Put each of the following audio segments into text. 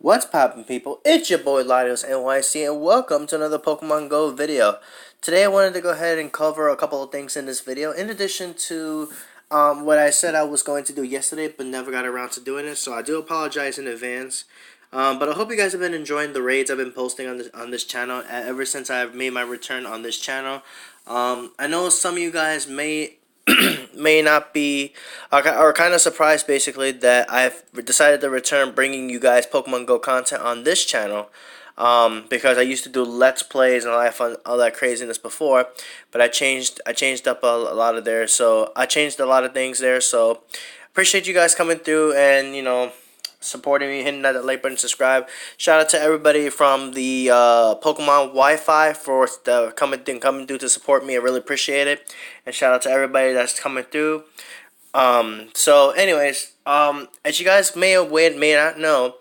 What's poppin', people? It's your boy Latios NYC, and welcome to another Pokemon Go video. Today I wanted to go ahead and cover a couple of things in this video, in addition to what I said I was going to do yesterday, but never got around to doing it, so I do apologize in advance. But I hope you guys have been enjoying the raids I've been posting on this channel ever since I've made my return on this channel. I know some of you guys may not be are kind of surprised basically that I've decided to return bringing you guys Pokemon Go content on this channel, because I used to do Let's Plays and all that craziness before, but I changed up a lot of there, so I changed a lot of things there. So appreciate you guys coming through and supporting me, hitting that like button, subscribe. Shout out to everybody from the Pokemon Wi-Fi for coming through to support me. I really appreciate it. And shout out to everybody that's coming through. So anyways, as you guys may not know,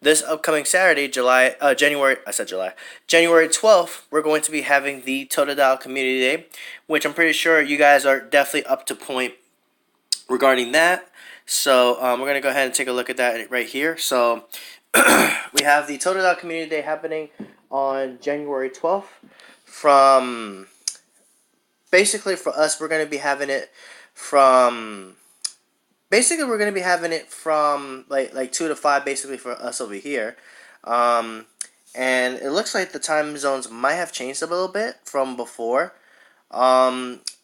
this upcoming Saturday, January 12th, we're going to be having the Totodile Community Day, which I'm pretty sure you guys are definitely up to point regarding that. So we're going to go ahead and take a look at that right here. So we have the Totodile Community Day happening on January 12th. From basically for us, we're going to be having it from like 2 to 5 basically for us over here. And it looks like the time zones might have changed a little bit from before.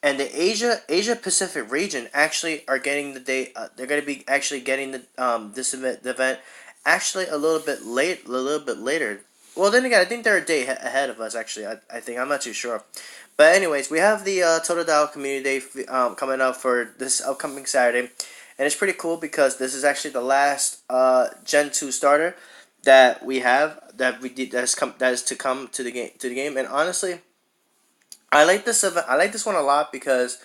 And the Asia Pacific region actually are getting the day. They're going to be actually getting the event actually a little bit later. Well, then again, I think they're a day ahead of us. Actually, I think I'm not too sure. But anyways, we have the Totodile Community Day coming up for this upcoming Saturday, and it's pretty cool because this is actually the last Gen 2 starter that we have that is to come to the game. And honestly, I like this event. I like this one a lot because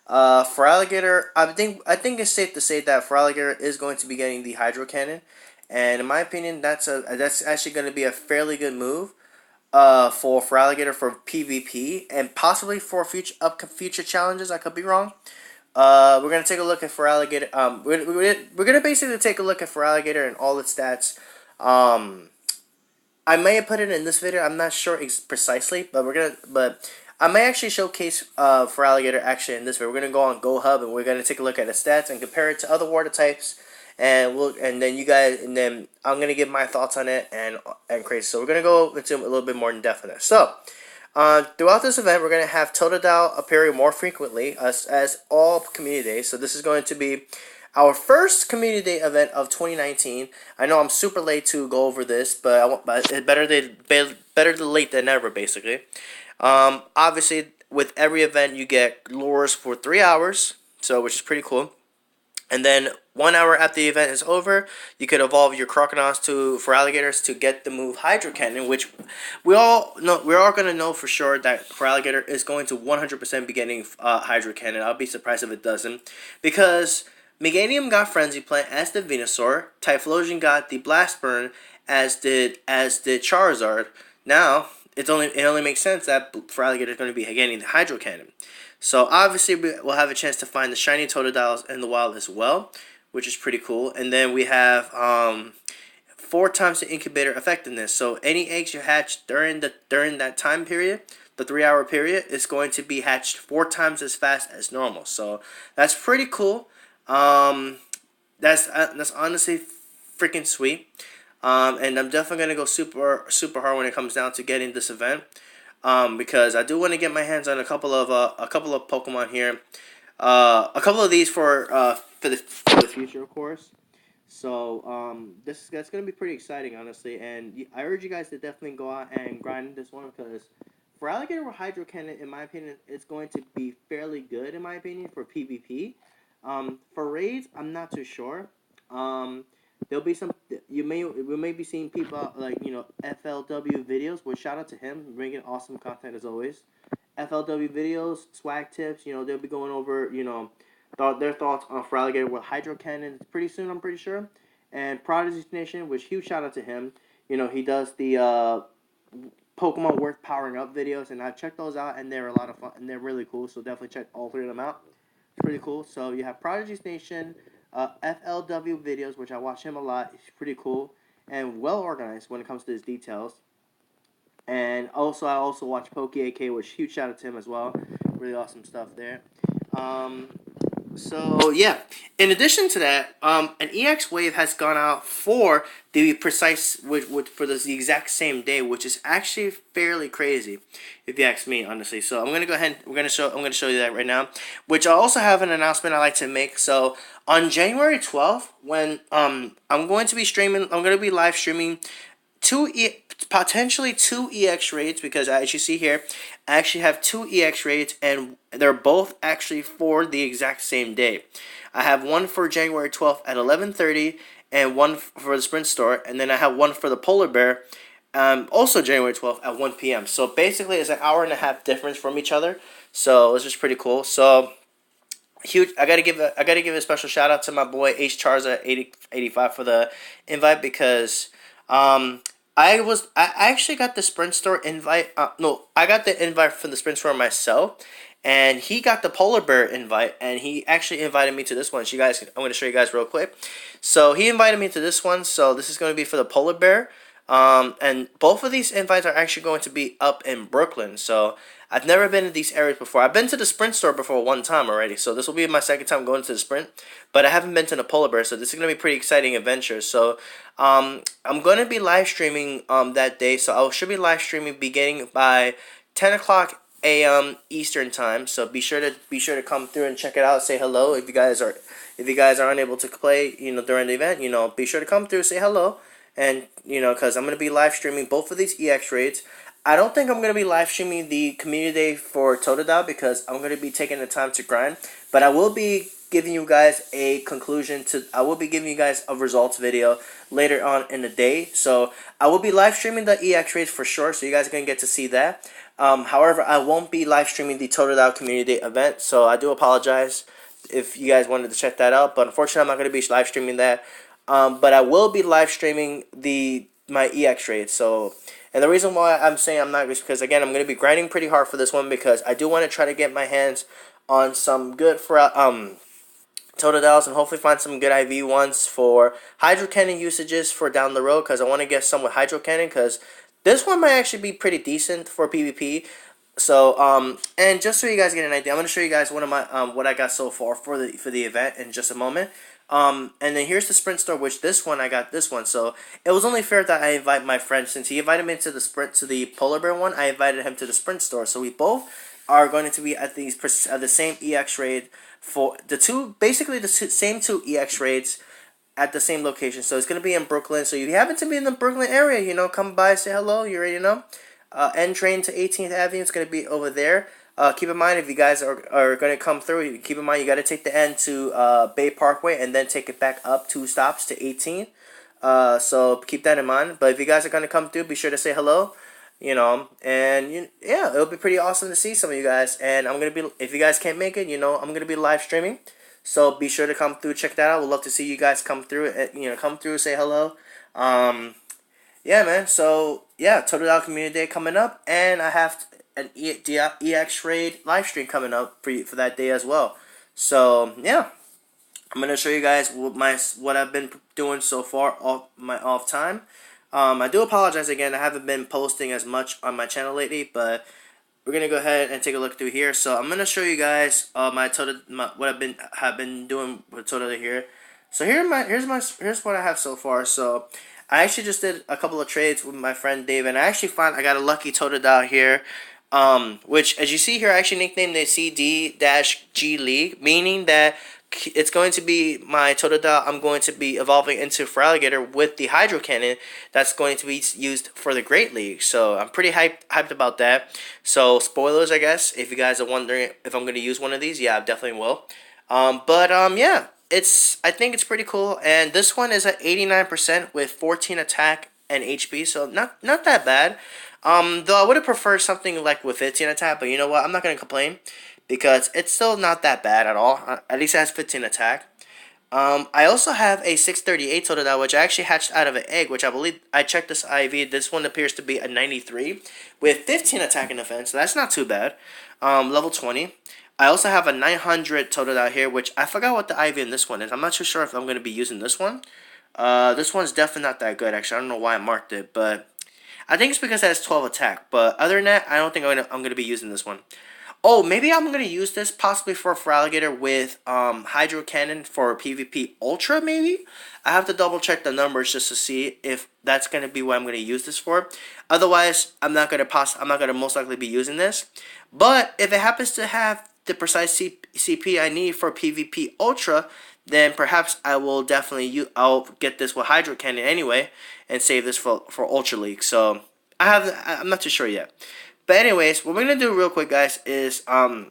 for Alligator, I think it's safe to say that for Alligator is going to be getting the Hydro Cannon, and in my opinion, that's actually going to be a fairly good move for Alligator for PvP and possibly for future challenges. I could be wrong. We're gonna take a look at for Alligator. We're gonna basically take a look at for Alligator and all its stats. I may have put it in this video. I'm not sure precisely, but I may actually showcase for Alligator actually in this video. We're gonna go on GoHub and we're gonna take a look at the stats and compare it to other water types, and then I'm gonna give my thoughts on it and crazy. So we're gonna go into a little bit more in depth on this. So throughout this event, we're gonna have Totodile appearing more frequently as all community days. So this is going to be our first community day event of 2019. I know I'm super late to go over this, but it's better than late than never, basically. Obviously, with every event, you get lures for 3 hours, which is pretty cool. And then 1 hour after the event is over, you could evolve your Crocodiles for Alligators to get the move Hydro Cannon, which we all gonna know for sure that for Alligator is going to 100% be getting Hydro Cannon. I'll be surprised if it doesn't, because Meganium got Frenzy Plant, as did Venusaur. Typhlosion got the Blast Burn, as did Charizard. Now it only makes sense that for Alligator is going to be getting the Hydro Cannon. So obviously we'll have a chance to find the shiny Totodiles in the wild as well, which is pretty cool. And then we have 4 times the incubator effectiveness. So any eggs you hatch during that time period, the 3-hour period, is going to be hatched 4 times as fast as normal. So that's pretty cool. That's honestly freaking sweet. And I'm definitely gonna go super hard when it comes down to getting this event. Because I do want to get my hands on a couple of Pokemon here, a couple of these for the future, of course. So that's gonna be pretty exciting, honestly. And I urge you guys to definitely go out and grind this one, because for Alligator with Hydro Cannon, in my opinion, it's going to be fairly good in my opinion for PvP. For raids, I'm not too sure. There'll be we may be seeing people like FLW videos. Which shout out to him, bringing awesome content as always. FLW videos, swag tips. They'll be going over their thoughts on for Alligator with Hydro Cannon pretty soon, I'm pretty sure. And Prodigy Nation, which huge shout out to him. He does the Pokemon worth powering up videos, and I've checked those out, and they're a lot of fun, and they're really cool. So definitely check all 3 of them out. It's pretty cool. So you have Prodigy Nation, FLW videos, which I watch him a lot. It's pretty cool. and well organized when it comes to his details. And also, I also watch Pokey AK, which huge shout out to him as well. Really awesome stuff there. Um, so yeah, in addition to that, an EX Wave has gone out for the precise for the exact same day, which is actually fairly crazy, if you ask me, honestly. So I'm gonna go ahead. I'm gonna show you that right now. Which I also have an announcement I like to make. So on January 12th, when I'm going to be streaming, I'm gonna be live streaming potentially two EX raids, because as you see here, I actually have two EX raids and they're both actually for the exact same day. I have one for January 12th at 11:30 and one for the Sprint Store, and then I have one for the Polar Bear, also January 12th at 1 p.m. So basically, it's an hour and a half difference from each other. So it's just pretty cool. So huge! I gotta give a special shout out to my boy H Charza 8085 for the invite, because I actually got the Sprint Store invite. No, I got the invite from the Sprint Store myself, and he got the Polar Bear invite, and he actually invited me to this one. So you guys, I'm going to show you guys real quick. So he invited me to this one. So this is going to be for the Polar Bear. And both of these invites are actually going to be up in Brooklyn. So I've never been in these areas before. I've been to the Sprint Store before one time already. So this will be my second time going to the Sprint. But I haven't been to the Polar Bear. So this is going to be a pretty exciting adventure. So I'm going to be live streaming that day. So I should be live streaming beginning by 10 o'clock a.m. Eastern time. So be sure to come through and check it out. Say hello if you guys are unable to play, during the event. Be sure to come through, say hello. And, because I'm going to be live streaming both of these EX raids. I don't think I'm going to be live streaming the community day for Totodile, because I'm going to be taking the time to grind. But I will be giving you guys I will be giving you guys a results video later on in the day. So I will be live streaming the EX raids for sure, so you guys are going to get to see that. However, I won't be live streaming the Totodile community day event, so I do apologize if you guys wanted to check that out. But unfortunately, I'm not going to be live streaming that. But I will be live streaming my EX raids. So, and the reason why I'm saying I'm not is because, again, I'm going to be grinding pretty hard for this one, because I do want to try to get my hands on some good Totodiles, and hopefully find some good IV ones for Hydro Cannon usages for down the road, because I want to get some with Hydro Cannon, because this one might actually be pretty decent for PvP. So, and just so you guys get an idea, I'm going to show you guys one of my what I got so far for the event in just a moment. And then here's the Sprint Store, which this one I got this one. So it was only fair that I invite my friend, since he invited me to the Polar Bear one. I invited him to the Sprint Store, so we both are going to be at the same EX raid for basically the same two EX raids at the same location. So it's going to be in Brooklyn. So if you happen to be in the Brooklyn area, come by, say hello. You already know. N train to 18th Avenue. It's going to be over there. Keep in mind, if you guys are going to come through, keep in mind you got to take the N to Bay Parkway and then take it back up 2 stops to 18th. So keep that in mind. But if you guys are going to come through, be sure to say hello. And yeah, it'll be pretty awesome to see some of you guys. And I'm going to be, if you guys can't make it, I'm going to be live streaming. So be sure to come through, check that out. We'd love to see you guys come through, come through, say hello. Yeah, man. So yeah, Totodile Community Day coming up, and I have an EX Raid live stream coming up for that day as well. So yeah, I'm gonna show you guys what I've been doing so far off my off time. I do apologize again. I haven't been posting as much on my channel lately, but we're gonna go ahead and take a look through here. So I'm gonna show you guys what I've have been doing with Totodile here. So here's what I have so far. So I actually just did a couple of trades with my friend Dave, and I actually found I got a lucky Totodile here. Which, as you see here, I actually nicknamed the CD-G League, meaning that it's going to be my Totodile I'm going to be evolving into for Alligator with the Hydro Cannon that's going to be used for the Great League. So I'm pretty hyped about that. So spoilers, I guess, if you guys are wondering if I'm going to use one of these, yeah, I definitely will. Yeah, I think it's pretty cool, and this one is at 89% with 14 attack and HP, so not that bad. Though I would have preferred something like with 15 attack, but you know what? I'm not gonna complain because it's still not that bad at all. At least it has 15 attack. I also have a 638 Totodile, which I actually hatched out of an egg, which I believe I checked this IV. This one appears to be a 93 with 15 attack and defense, so that's not too bad. Level 20. I also have a 900 Totodile here, which I forgot what the IV in this one is. I'm not too sure if I'm going to be using this one. This one's definitely not that good. Actually, I don't know why I marked it, but I think it's because it has 12 attack. But other than that, I don't think I'm gonna be using this one. Oh, maybe I'm gonna use this possibly for alligator with hydro cannon for PvP Ultra. Maybe I have to double check the numbers just to see if that's gonna be what I'm gonna use this for. Otherwise, I'm not gonna most likely be using this. But if it happens to have the precise CP I need for PvP Ultra, then perhaps I will definitely I'll get this with hydro cannon anyway and save this for Ultra League. So I'm not too sure yet. But anyways, what we're gonna do real quick, guys, is now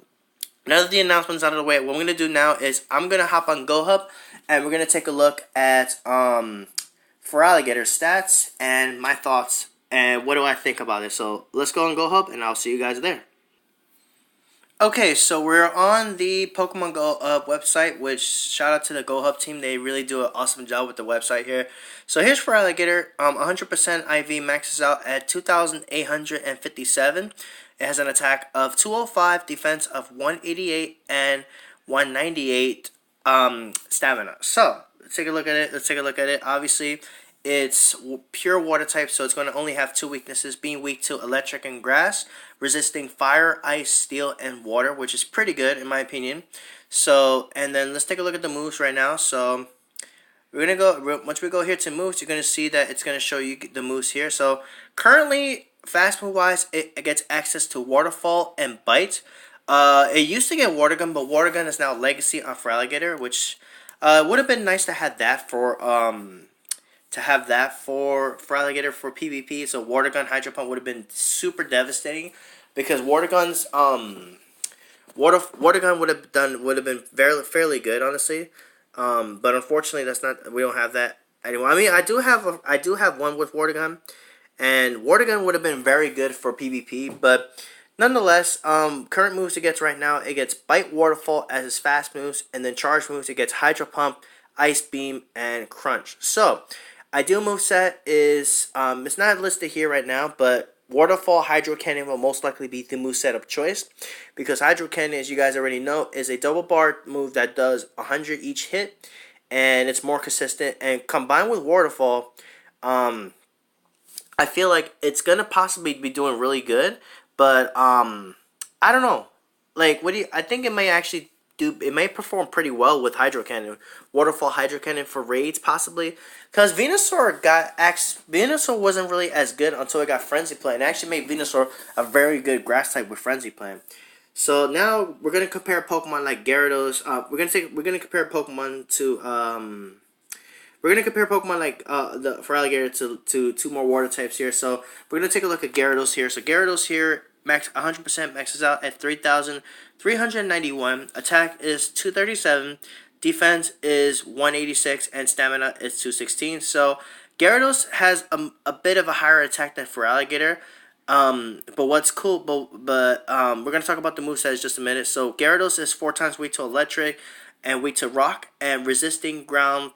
that the announcement's out of the way, what I'm gonna do now is I'm gonna hop on GoHub and we're gonna take a look at for alligator stats and my thoughts and what do I think about it. So let's go on GoHub and I'll see you guys there. Okay, so we're on the Pokemon Go website, which shout out to the Go Hub team. They really do an awesome job with the website here. So here's for alligator. 100% IV maxes out at 2,857. It has an attack of 205, defense of 188, and 198 stamina. So let's take a look at it. Obviously, it's pure water type, so it's going to only have two weaknesses, being weak to electric and grass, resisting fire, ice, steel, and water, which is pretty good in my opinion. So, and then let's take a look at the moves right now. So, we're going to go, once we go here to moves, you're going to see that it's going to show you the moves here. So, currently, fast move wise, it gets access to Waterfall and Bite. It used to get Water Gun, but Water Gun is now Legacy on Feraligatr, which would have been nice to have that for alligator for PvP. So water gun, hydro pump would have been super devastating because water guns water gun would have been fairly good, honestly. But unfortunately we don't have that anymore. I mean, I do have one with water gun, and water gun would have been very good for PvP, but nonetheless, current moves it gets right now, it gets Bite, Waterfall as its fast moves, and then charge moves it gets Hydro Pump, Ice Beam, and Crunch. So ideal moveset is, it's not listed here right now, but Waterfall, Hydro Cannon will most likely be the moveset of choice, because Hydro Cannon, as you guys already know, is a double bar move that does 100 each hit, and it's more consistent, and combined with Waterfall, I feel like it's going to possibly be doing really good, but I don't know. Like, I think it may actually it may perform pretty well with Hydro Cannon, Waterfall Hydro Cannon for raids possibly, because Venusaur wasn't really as good until it got Frenzy Play, and actually made Venusaur a very good grass type with Frenzy Play. So now we're gonna compare Pokemon like Gyarados. We're gonna compare Pokemon to for alligator to two more water types here. So we're gonna take a look at Gyarados here. So Gyarados here 100% maxes out at 3,391. Attack is 237. Defense is 186, and stamina is 216. So Gyarados has a bit of a higher attack than Feraligatr. But what's cool, but we're gonna talk about the moveset in just a minute. So Gyarados is 4 times weak to electric and weak to rock, and resisting ground,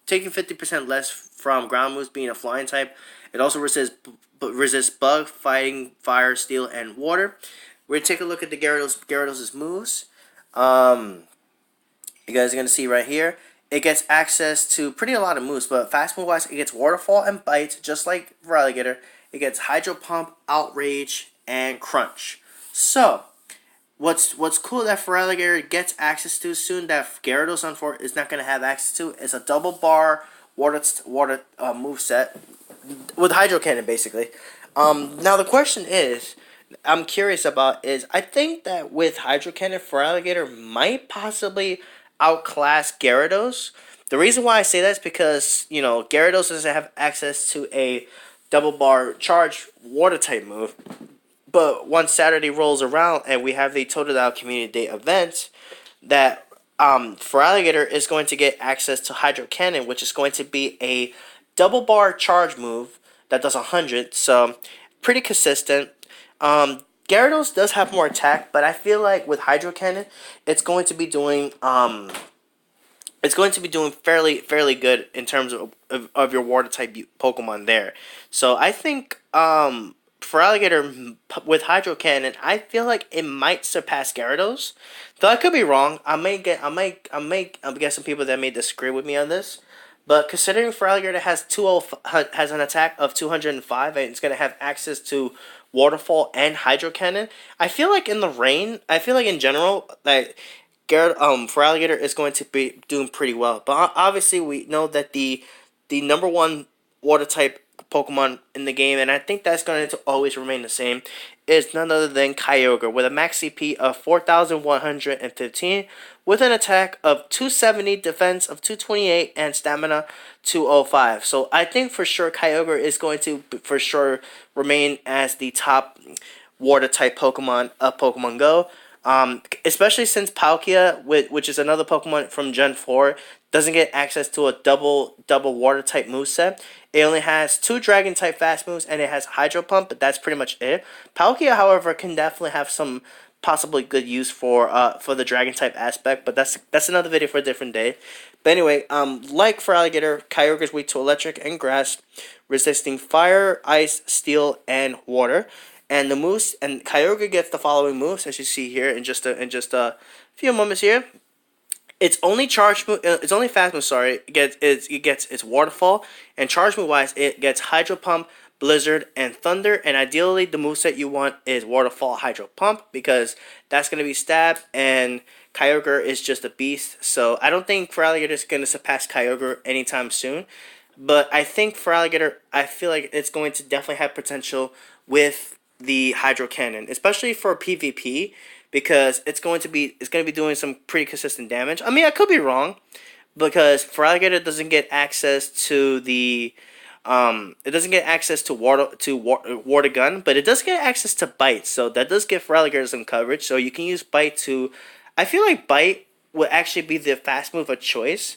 taking 50% less from ground moves, being a flying type. It also resists bug, fighting, fire, steel, and water. We're gonna take a look at the Gyarados' moves. You guys are gonna see right here. It gets access to a lot of moves, but fast move wise, it gets Waterfall and Bite, just like Feraligatr. It gets Hydro Pump, Outrage, and Crunch. So, what's cool that Feraligatr gets access to soon that Gyarados is not gonna have access to is a double bar water move set with Hydro Cannon, basically. Now the question I'm curious about is, I think that with Hydro Cannon, Feraligatr might possibly outclass Gyarados. The reason why I say that is because, Gyarados doesn't have access to a double bar charge water type move. But once Saturday rolls around and we have the Totodile Community Day event, that Feraligatr is going to get access to Hydro Cannon, which is going to be a double bar charge move that does 100, so pretty consistent. Gyarados does have more attack, but I feel like with Hydro Cannon, it's going to be doing fairly good in terms of your water type Pokemon there. So I think Feraligatr with Hydro Cannon, I feel like it might surpass Gyarados. Though I could be wrong. I may get some people that may disagree with me on this. But considering Feraligatr has an attack of 205 and it's gonna have access to Waterfall and Hydro Cannon, I feel like in the rain, I feel like in general, like Feraligatr is going to be doing pretty well. But obviously, we know that the number one water type Pokemon in the game, and I think that's going to always remain the same, is none other than Kyogre with a max CP of 4,115, with an attack of 270, defense of 228, and stamina 205. So I think for sure Kyogre is going to for sure remain as the top water type Pokemon of Pokemon Go. Especially since Palkia, which is another Pokemon from Gen 4, doesn't get access to a double water type moveset. It only has 2 dragon type fast moves and it has Hydro Pump, but that's pretty much it. Palkia, however, can definitely have some possibly good use for the dragon type aspect, but that's another video for a different day. But anyway, like Feraligatr, Kyogre is weak to electric and grass, resisting fire, ice, steel, and water. And the moves, and Kyogre gets the following moves, as you see here in just a few moments here. Its only charge move, its only fast move, sorry, it gets its Waterfall, and charge move wise, it gets Hydro Pump, Blizzard, and Thunder. And ideally, the moveset you want is Waterfall, Hydro Pump, because that's gonna be stab, and Kyogre is just a beast. So I don't think Feraligatr is gonna surpass Kyogre anytime soon. But I think Feraligatr, I feel like it's going to definitely have potential with the Hydro Cannon, especially for PvP, because it's going to be doing some pretty consistent damage. I mean, I could be wrong, because Feraligatr doesn't get access to the it doesn't get access to water gun, but it does get access to bite, so that does give Feraligatr some coverage. So you can use bite to, I feel like bite would actually be the fast move of choice.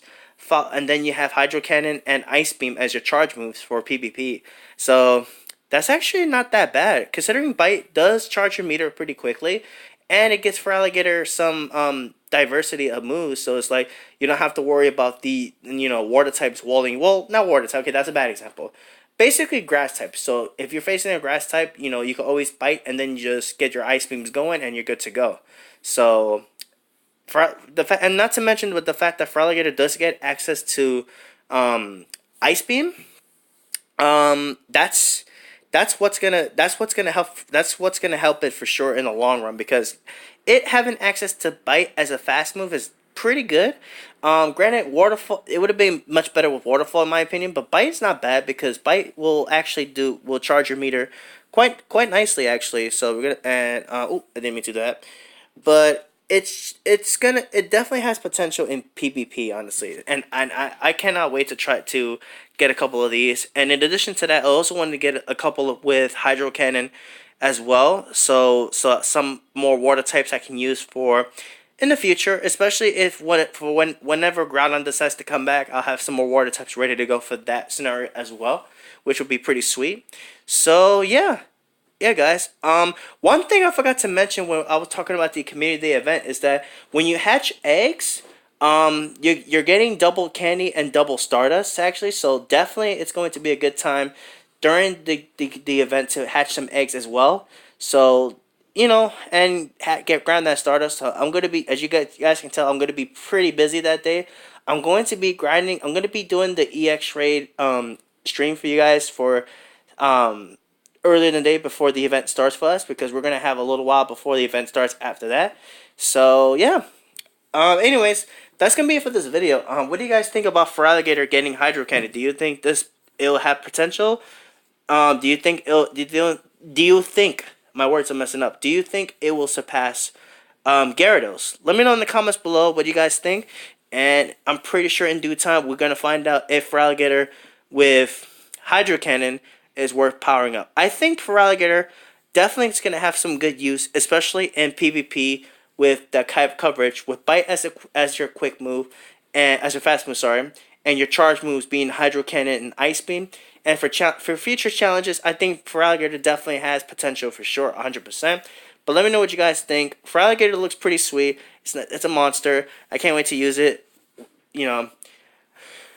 And then you have Hydro Cannon and Ice Beam as your charge moves for PvP. So that's actually not that bad, considering Bite does charge your meter pretty quickly, and it gives Feraligatr some diversity of moves. So it's like you don't have to worry about the water types walling. Well, not water type. Okay, that's a bad example. Basically, grass type. So if you're facing a grass type, you can always bite, and then you just get your ice beams going, and you're good to go. So and not to mention with the fact that Feraligatr does get access to ice beam. That's what's gonna help it for sure in the long run, because it having access to bite as a fast move is pretty good. Granted, waterfall, it would have been much better with waterfall in my opinion, but bite is not bad, because bite will charge your meter quite nicely actually. So we're gonna, and I didn't mean to do that, but it definitely has potential in PvP, honestly, and I cannot wait to try to get a couple of these. And in addition to that, I also wanted to get a couple with Hydro Cannon as well, so some more water types I can use for in the future, especially if whenever Groudon decides to come back, I'll have some more water types ready to go for that scenario as well, which would be pretty sweet. So yeah. Yeah, guys. One thing I forgot to mention when I was talking about the community day event is that when you hatch eggs, you're getting double candy and double Stardust actually. So definitely, it's going to be a good time during the event to hatch some eggs as well. So and grab that Stardust. So I'm gonna be, as you guys can tell, I'm gonna be pretty busy that day. I'm going to be grinding. I'm gonna be doing the EX raid stream for you guys for earlier in the day before the event starts for us, because we're going to have a little while before the event starts after that. So yeah, anyways, that's going to be it for this video. What do you guys think about Feraligatr getting Hydro Cannon? Do you think it'll have potential? Do you think my words are messing up, do you think it will surpass Gyarados? Let me know in the comments below what you guys think, and I'm pretty sure in due time we're going to find out if Feraligatr with Hydro Cannon is worth powering up. I think Feraligatr definitely is going to have some good use, especially in PvP with the type coverage, with Bite as your quick move, and as your fast move, sorry, and your charge moves being Hydro Cannon and Ice Beam. And for future challenges, I think Feraligatr definitely has potential for sure, 100%. But let me know what you guys think. Feraligatr looks pretty sweet. It's a monster. I can't wait to use it.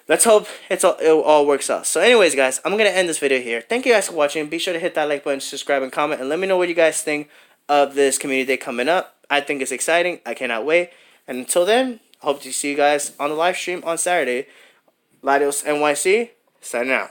Let's hope it all works out. So anyways, guys, I'm going to end this video here. Thank you guys for watching. Be sure to hit that like button, subscribe, and comment. And let me know what you guys think of this community day coming up. I think it's exciting. I cannot wait. And until then, I hope to see you guys on the live stream on Saturday. Latios NYC, signing out.